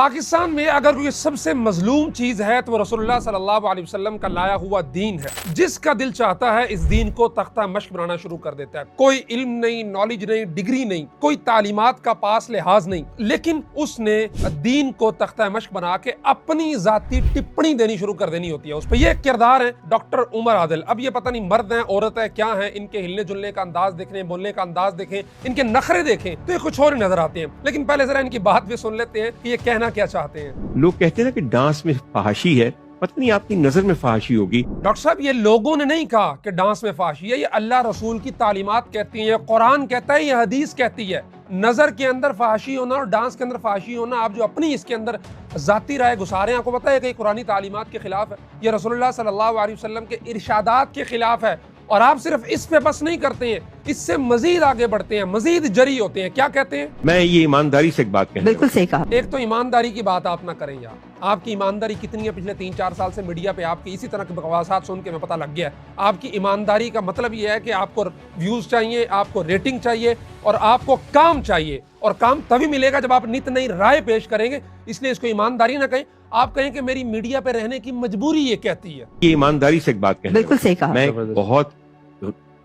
पाकिस्तान में अगर कोई सबसे मजलूम चीज है तो वो रसूलुल्लाह सल्लल्लाहु अलैहि वसल्लम का लाया हुआ दीन है। जिसका दिल चाहता है इस दीन को तख्ता मश्क बनाना शुरू कर देता है। कोई इल्म नहीं, नॉलेज नहीं, डिग्री नहीं, कोई तालीमात का पास लिहाज नहीं, लेकिन उसने दीन को तख्ता मश्क बना के अपनी जाती टिप्पणी देनी शुरू कर देनी होती है उस पर। ये किरदार है डॉक्टर उमर आदिल। अब ये पता नहीं मर्द है औरत है क्या है, इनके हिलने जुलने का अंदाज देखें, बोलने का अंदाज देखें, इनके नखरे देखें तो ये कुछ और नजर आते हैं। लेकिन पहले जरा इनकी बात भी सुन लेते हैं कि ये कहना क्या चाहते हैं। लोग कहते हैं ना कि डांस में फहाशी है, पता नहीं आपकी नजर में फहाशी होगी। डॉक्टर साहब ये लोगों ने नहीं कहा कि डांस में फहाशी है, ये अल्लाह रसूल की तालीमात कहती है, ये कुरान कहता है, ये हदीस कहती है। नजर के अंदर फहाशी होना और डांस के अंदर फहाशी होना, आप जो अपनी इसके अंदर जाती राय गुसा रहे हैं, आपको पता है कि कुरानी तालीमात के खिलाफ है, ये रसूलुल्लाह सल्लल्लाहु अलैहि वसल्लम के इरशादात के खिलाफ है। और आप सिर्फ इस पे बस नहीं करते हैं, इससे मजीद आगे बढ़ते हैं, मजीद जरी होते हैं। क्या कहते हैं? मैं ये ईमानदारी से एक बात कहना, बिल्कुल सही कहा। एक तो ईमानदारी की बात आप ना करें यार। आपकी ईमानदारी कितनी है? पिछले 3-4 साल से मीडिया पे आपकी इसी तरह के बकवासात सुन के मैं पता लग गया है। आपकी ईमानदारी का मतलब ये है कि आपको व्यूज चाहिए, आपको रेटिंग चाहिए और आपको काम चाहिए। और काम तभी मिलेगा जब आप नित नई राय पेश करेंगे। इसलिए इसको ईमानदारी ना कहें, आप कहें कि मेरी मीडिया पे रहने की मजबूरी ये कहती है। ये ईमानदारी से एक बात कहना, बिल्कुल सही कहा। मैं एक बहुत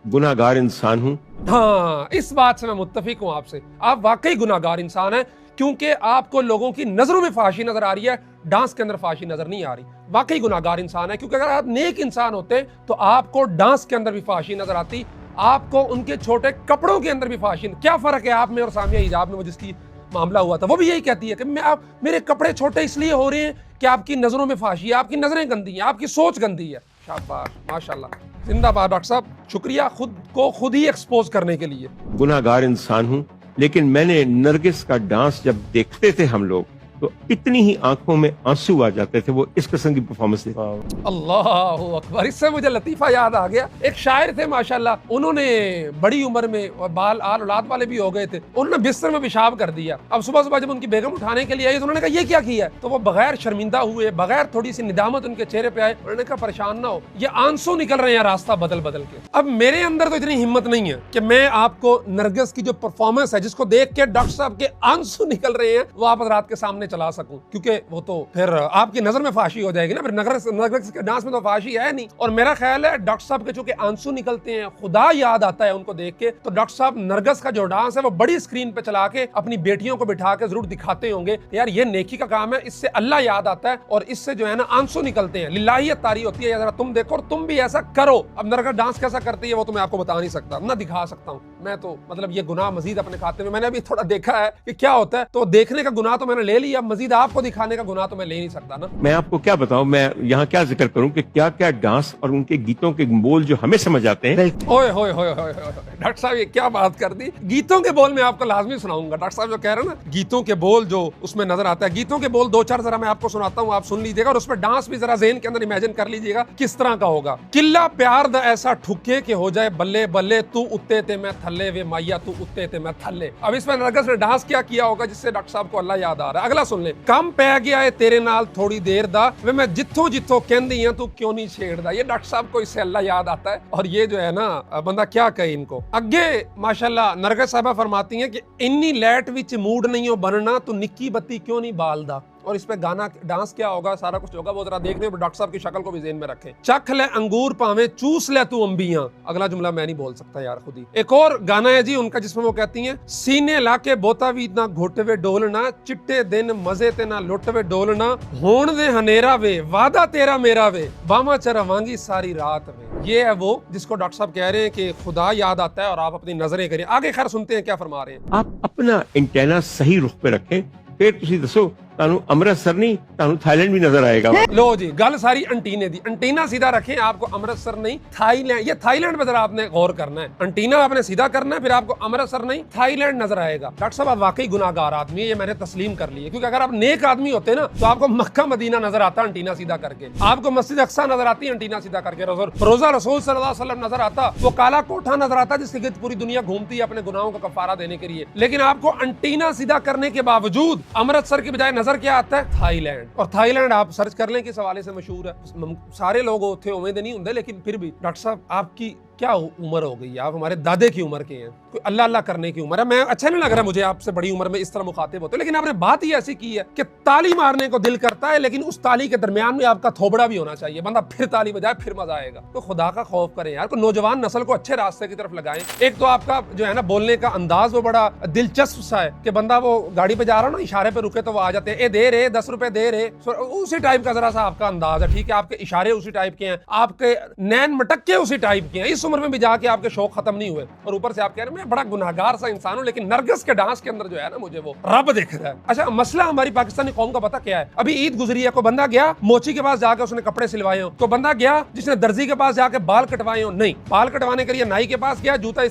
गुनाहगार इंसान हूँ। हाँ, इस बात से मैं मुत्तफिक हूँ आपसे। आप वाकई गुनाहगार इंसान हैं, क्योंकि आपको लोगों की नजरों में फाशी नजर आ रही है, डांस के अंदर फाशी नजर नहीं आ रही। वाकई गुनाहगार इंसान है, क्योंकि अगर आप नेक इंसान होते तो आपको डांस के अंदर भी फाशी नजर आती, आपको उनके छोटे कपड़ों के अंदर भी फाशी। क्या फर्क है आप में और सामिया हिजाब में? वो जिसकी मामला हुआ था वो भी यही कहती है कि मेरे कपड़े छोटे इसलिए हो रहे हैं कि आपकी नजरों में फाशी है, आपकी नजरें गंदी हैं, आपकी सोच गंदी है। शाबाश, माशाल्लाह, जिंदाबाद डॉक्टर साहब, शुक्रिया खुद को खुद ही एक्सपोज करने के लिए। गुनाहगार इंसान हूँ, लेकिन मैंने नरगिस का डांस जब देखते थे हम लोग तो इतनी ही आंखों में आंसू आ जाते थे। वो इस किस्म की परफॉर्मेंस थी। अल्लाहु अकबर। इससे मुझे लतीफा याद आ गया। एक शायर थे माशाल्लाह, उन्होंने बड़ी उम्र में और बाल आल औलाद वाले भी हो गए थे, उन्होंने बिस्तर में पेशाब कर दिया। अब सुबह सुबह जब उनकी बेगम उठाने के लिए आई तो उन्होंने कहा ये क्या किया? तो वो बगैर शर्मिंदा हुए, बगैर थोड़ी सी निदामत उनके चेहरे पे आए, उन्होंने कहा परेशान ना हो, ये आंसू निकल रहे हैं रास्ता बदल बदल के। अब मेरे अंदर तो इतनी हिम्मत नहीं है कि मैं आपको नरगिस की जो परफॉर्मेंस है, जिसको देख के डॉक्टर साहब के आंसू निकल रहे हैं, वो आप रात के सामने चला सकूं, क्योंकि वो तो फिर आपकी नजर में फाशी हो जाएगी ना। फिर नरगिस के डांस में तो फाशी है नहीं। और मेरा ख्याल है डॉक्टर साहब के चूंकि आंसू निकलते हैं, खुदा याद आता है उनको देख के, तो डॉक्टर साहब नरगिस का जो डांस है वो बड़ी स्क्रीन पे चला के अपनी बेटियों को बिठा के जरूर दिखाते होंगे यार ये नेकी का काम है, इससे अल्लाह याद आता है और इससे जो है ना आंसू निकलते हैं, लिल्लाहियत तारी होती है। जरा तुम देखो और तुम भी ऐसा करो। अब नरगिस डांस कैसा करती है वो तो मैं आपको बता नहीं सकता, ना दिखा सकता हूँ मैं। तो मतलब ये गुनाह मजीद अपने खाते में, मैंने अभी थोड़ा देखा है कि क्या होता है, तो देखने का गुनाह तो मैंने ले लिया, मजीद आपको दिखाने का गुनाह तो मैं ले नहीं सकता ना। मैं आपको क्या बताऊं, मैं यहाँ क्या जिक्र करूं कि क्या क्या डांस और उनके गीतों के बोल जो हमें समझ आते हैं। ओए होए होए होए डॉक्टर साहब ये क्या बात कर दी। गीतों के बोल मैं आपको लाजमी सुनाऊंगा। डॉक्टर साहब जो कह रहे हैं ना, गीतों के बोल जो उसमें नजर आता है, गीतों के बोल 2-4 जरा मैं आपको सुनाता हूँ, आप सुन लीजिएगा और उसमें डांस भी जरा ज़हन के अंदर इमेजिन कर लीजिएगा किस तरह का होगा। किला प्यार दा ऐसा ठुके के हो जाए बल्ले बल्ले, तू उत्ते ते मैं थल्ले, वे माइया तू उत्ते ते मैं थल्ले। अब इसमें नरगिस ने डांस क्या किया होगा जिससे डॉक्टर साहब को अल्लाह याद आ रहा है। अगला सुन ले। कम पै गया है तेरे नाल थोड़ी देर दा, वे मैं जिथों जिथों कहंदी हां तू क्यों नहीं छेड़दा। ये डॉक्टर साहब को इससे अल्लाह याद आता है। और ये जो है ना बंदा क्या कहे इनको। अगे माशाल्लाह नरगिस साहबा फरमाती हैं कि इन्नी लैट विच मूड नहीं हो बनना, तू निक्की बत्ती क्यों नहीं बालदा। और इस पे गाना डांस क्या होगा, सारा कुछ होगा, वो जरा देखने पर डॉक्टर साहब की शक्ल को भी ज़हन में रखें। चख ले अंगूर पावे चूस ले तू अंबियां। अगला जुमला मैं नहीं बोल सकता यार खुद ही। एक और गाना है जी उनका जिसमें वो कहती हैं, सीने लाके बोता भी ना घोटवे डोलना, चिट्टे दिन मजे ते ना लुटवे डोलना, होण दे हनेरा वे वादा तेरा मेरा वे, बामा चरवांगी सारी रात वे। ये है वो जिसको डॉक्टर साहब कह रहे हैं कि खुदा याद आता है और आप अपनी नजरें करें। आगे खैर सुनते हैं क्या फरमा रहे हैं। आप अपना एंटेना सही रुख पे रखें, फिर तुसी दसो तानू अमृतसर नहीं तानू थाईलैंड भी नजर आएगा। लो जी, गल सारी अंटीने दी। अंटीना सीधा रखें, आपको अमृतसर नहीं थाईलैंड, ये थाईलैंड पे जरा आपने गौर करना है। अंटीना आपने सीधा करना है, फिर आपको अमृतसर नहीं थाईलैंड नजर आएगा। डॉक्टर साहब आप वाकई गुनाहगार आदमी है, ये मैंने तस्लीम कर लिया। क्योंकि अगर आप नेक आदमी होते ना तो आपको मक्का मदीना नजर आता अंटीना सीधा करके, आपको मस्जिद अक्सा नजर आती अंटीना सीधा करके, रोजा रसूल सल्लल्लाहु अलैहि वसल्लम नजर आता, वो काला कोठा नजर आता जिसके गिर्द पूरी दुनिया घूमती है अपने गुनाहों का कफारा देने के लिए। लेकिन आपको अंटीना सीधा करने के बावजूद अमृतसर की बजाय नजर क्या आता है? थाईलैंड। और थाईलैंड आप सर्च कर लें किस हवाले से मशहूर है। सारे लोग उत्थे उम्मीद नहीं होंगे, लेकिन फिर भी डॉक्टर साहब आपकी क्या उम्र हो गई है, आप हमारे दादे की उम्र के हैं, कोई अल्लाह अल्लाह करने की उम्र है। मैं अच्छा नहीं लग रहा मुझे आपसे बड़ी उम्र में इस तरह मुखातिब होते, लेकिन आपने बात ही ऐसी की है कि ताली मारने को दिल करता है, लेकिन उस ताली के दरमियान में आपका थोबड़ा भी होना चाहिए, बंदा फिर ताली बजाए फिर मजा आएगा। तो खुदा का खौफ करें यार, को नौजवान नस्ल को अच्छे रास्ते की तरफ लगाएं। एक तो आपका जो है ना बोलने का अंदाज वो बड़ा दिलचस्प सा है कि बंदा वो गाड़ी पे जा रहा हो ना, इशारे पे रुके तो वो आ जाते हैं, ए दे रे 10 रुपए दे रे, उसी टाइप का जरा सा आपका अंदाज है। ठीक है, आपके इशारे उसी टाइप के हैं, आपके नैन मटक्के उसी टाइप के हैं, इस उम्र में भी जाके आपके शौक खत्म नहीं हुए, और ऊपर से आप कह रहे हैं मैं बड़ा गुनाहगार सा इंसान हूं, लेकिन नरगिस के डांस के अंदर जो है ना मुझे वो रब दिख रहा है। अच्छा, मसला हमारी पाकिस्तानी कौम का पता क्या है? अभी ईद गुजरी है, को बंदा गया मोची के पास जाकर उसने कपड़े सिलवाए हो, तो बंदा गया जिसने दर्जी के पास जाके बाल कटवाए हो, नहीं, बाल कटवाने के लिए नाई के पास गया, जूता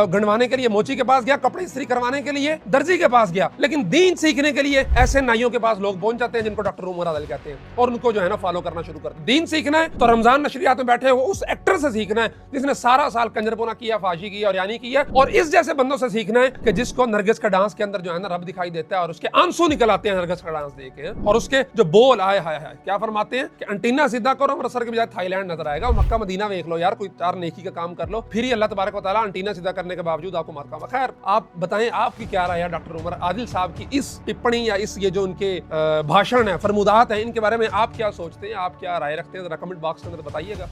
गंडवाने के लिए मोची के पास गया, कपड़े इस्त्री करवाने के लिए दर्जी के पास गया। लेकिन दीन सीखने के लिए ऐसे नाइयों के पास लोग पहुंच जाते हैं जिनको डॉक्टर उमर आदिल कहते हैं, और उनको जो है ना फॉलो करना शुरू करते हैं। दीन सीखना है तो रमजान नशरियात में बैठे हो उस एक्टर से सीखना है जिसने सारा साल कंजरपुना किया, फाशी की और यानी की है, और इस जैसे बंदों से सीखना है कि जिसको नरगिस का डांस के अंदर जो है ना रब दिखाई देता है और उसके आंसू निकल आते हैं नरगिस का डांस देखे, और उसके जो बोल आए हाय हाय क्या फरमाते हैं कि अंटीना सीधा करो, अमृतसर के बजाय थाईलैंड नजर आएगा, मक्का मदीना देख लो यार, कोई 4 नेकी का काम कर लो, फिर ही अल्लाह तबारक व तआला अंटीना सीधा करने के बावजूद आपको मार का। खैर, आप बताएं आपकी क्या राय है डॉक्टर उमर आदिल साहब की इस टिप्पणी या इस ये जो उनके भाषण है, फरमुदात है, इनके बारे में आप क्या सोचते हैं, आप क्या राय रखते हैं, जरा कमेंट बॉक्स के अंदर बताइएगा।